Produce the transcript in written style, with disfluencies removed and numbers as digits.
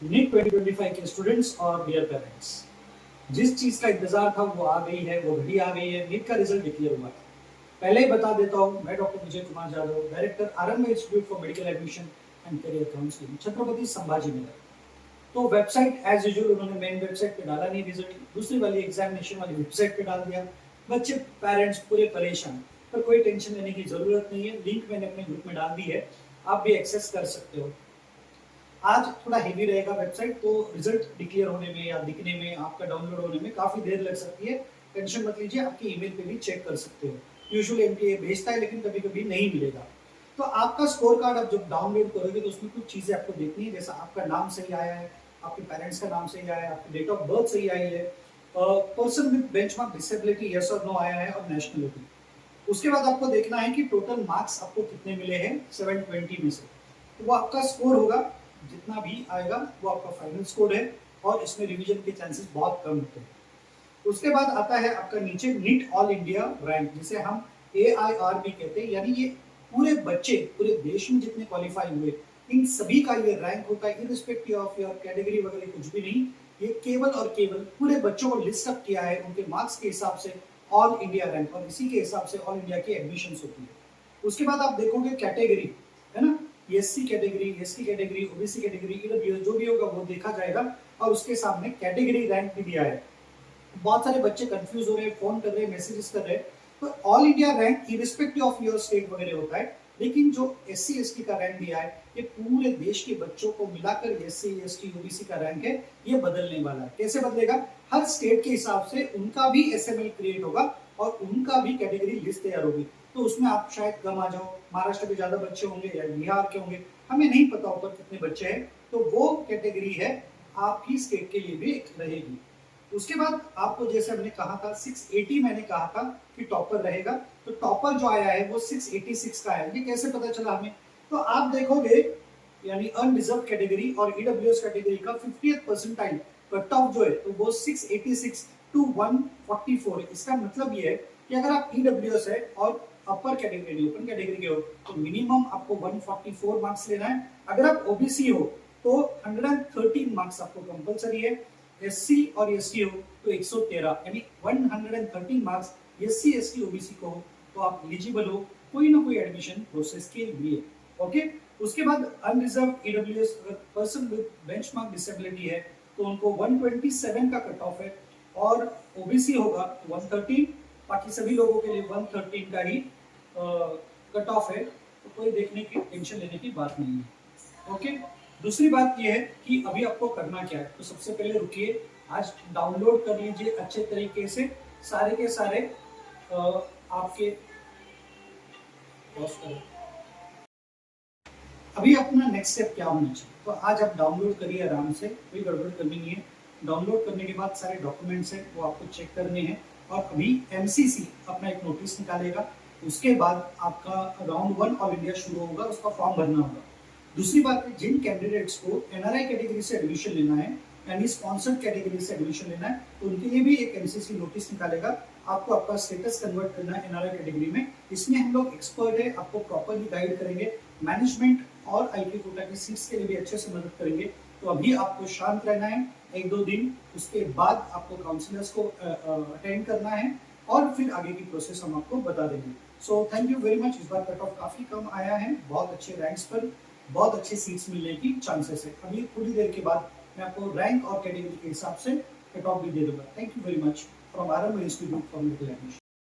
NEET 2025 के students और dear parents, जिस चीज का इंतजार था वो आ गई है, वो घड़ी आ गई है। नीट का रिजल्ट डिक्लेयर हुआ है। पहले ही बता देता हूँ, मैं doctor Vijay Kumar Yadav, director Aarambh institute for medical admission and career counselling, Chhatrapati Sambhaji Nagar. तो वेबसाइट एज यूजुअल उन्होंने मेन वेबसाइट पे डाला नहीं रिजल्ट, दूसरी वाली एग्जामिनेशन वाली वेबसाइट पे डाल दिया। बच्चे पेरेंट्स पूरे परेशान, पर कोई टेंशन लेने की जरूरत नहीं है। लिंक मैंने अपने ग्रुप में डाल दी है, आप भी एक्सेस कर सकते हो। आज थोड़ा हेवी रहेगा वेबसाइट, तो रिजल्ट डिक्लेयर होने में या दिखने में, आपका डाउनलोड होने में काफी देर लग सकती है। टेंशन मत लीजिए, आपकी ईमेल पे भी चेक कर सकते हो। यूजुअली एमटीए भेजता है, लेकिन कभी कभी नहीं मिलेगा। तो आपका स्कोर कार्ड आप जब डाउनलोड करोगे तो उसमें कुछ चीजें आपको देखनी है, जैसा आपका नाम सही आया है, आपके पेरेंट्स का नाम सही आया है, आपकी डेट ऑफ बर्थ सही आई है, person with benchmark disability yes और नो आया है, और नेशनलिटी। उसके बाद आपको देखना है कि टोटल मार्क्स आपको कितने मिले हैं 720 में से। तो वो आपका स्कोर होगा, जितना भी आएगा वो आपका फाइनल स्कोर है, और इसमें रिवीजन के चांसेस बहुत कम होते हैं। उसके बाद आता है आपका नीचे नीट ऑल इंडिया रैंक, जिसे हम AIR भी कहते हैं, यानी ये पूरे बच्चे पूरे देश में जितने क्वालिफाई हुए इन सभी का ये रैंक होता है, इरिस्पेक्टिव ऑफ योर कैटेगरी वगैरह कुछ भी नहीं। ये केवल और केवल पूरे बच्चों को लिस्ट अप किया है उनके मार्क्स के हिसाब से ऑल इंडिया रैंक, और इसी के हिसाब से ऑल इंडिया की एडमिशन होती है। उसके बाद आप देखोगे कैटेगरी, है ना, SC category, ST category, OBC category, EWS जो भी होगा वो देखा जाएगा, और उसके सामने कैटेगरी रैंक भी दिया है। बहुत सारे बच्चे कंफ्यूज हो रहे हैं, फोन कर रहे हैं, मैसेजेस कर रहे हैं। तो all India rank irrespective of your state वगैरह होता है, लेकिन जो SC ST का रैंक दिया है ये पूरे देश के बच्चों को मिलाकर SC ST OBC का रैंक है, ये बदलने वाला है। कैसे बदलेगा? हर स्टेट के हिसाब से उनका भी SML क्रिएट होगा और उनका भी कैटेगरी लिस्ट तैयार होगी। तो उसमें आप शायद कम आ जाओ, महाराष्ट्र के ज्यादा बच्चे होंगे या बिहार के होंगे, हमें नहीं पता ऊपर कितने बच्चे हैं। तो वो कैटेगरी है आपकी स्टेट के लिए भी एक रहेगी। उसके बाद आपको जैसे हमने कहा था 680, मैंने कहा था कि टॉपर रहेगा, तो टॉपर जो आया है वो 686 का है। ये कैसे पता चला हमें? तो आप देखोगे, यानी अनरिजर्व कैटेगरी और EWS कैटेगरी का 50th परसेंटाइल कट ऑफ जो है तो वो 686 टू 144 है। इसका मतलब ये है कि अगर आप EWS है और अपर कैटेगरी ओपन कैटेगरी के हो तो मिनिमम आपको 144 मार्क्स लेना है। अगर आप OBC हो तो 113 मार्क्स आपको कंपलसरी है। SC और ST हो तो 113, यानी 113 मार्क्स SC ST OBC को हो तो आप एलिजिबल हो कोई ना कोई एडमिशन प्रोसेस के लिए। ओके, उसके बाद unreserved EWS person with benchmark disability है तो उनको 127 का कट ऑफ है, और OBC होगा तो 113, बाकी सभी लोगों के लिए 113 का ही कट ऑफ है, तो कोई देखने की टेंशन लेने की बात नहीं है। ओके, दूसरी बात यह है कि अभी आपको करना क्या है। तो सबसे पहले रुकिए, आज डाउनलोड कर लीजिए अच्छे तरीके से सारे के सारे आपके। अभी अपना नेक्स्ट स्टेप क्या होना चाहिए, तो आज आप डाउनलोड करिए आराम से, कोई गड़बड़ करनी नहीं है। डाउनलोड करने के बाद सारे डॉक्यूमेंट्स हैं वो आपको चेक करने हैं, और अभी MCC अपना एक नोटिस निकालेगा। उसके बाद आपका राउंड 1 ऑल इंडिया शुरू होगा, उसका फॉर्म भरना होगा। दूसरी बात है, जिन कैंडिडेट्स को NRI कैटेगरी से एडमिशन लेना है यानी स्पॉन्सर्ड कैटेगरी से एडमिशन लेना है, तो उनके लिए भी एक MCC नोटिस निकालेगा। आपको आपका स्टेटस कन्वर्ट करना है NRI कैटेगरी में। इसमें हम लोग एक्सपर्ट है, आपको प्रॉपरली गाइड करेंगे, मैनेजमेंट और IT कोटा की सीट्स के लिए भी अच्छे से मदद करेंगे। तो अभी आपको शांत रहना है 1-2 दिन, उसके बाद आपको काउंसलर्स को अटेंड करना है, और फिर आगे की प्रोसेस हम आपको बता देंगे। So thank you very much. इस बार कट ऑफ काफी कम आया है, बहुत अच्छे रैंक्स पर बहुत अच्छे सीट्स मिलने की चांसेस है। अभी थोड़ी देर के बाद मैं आपको रैंक और कैटेगरी के हिसाब से कट ऑफ भी दे दूंगा। Thank you very much from आरंभ इंस्टीट्यूट फॉर मेडिकल एडमिशन।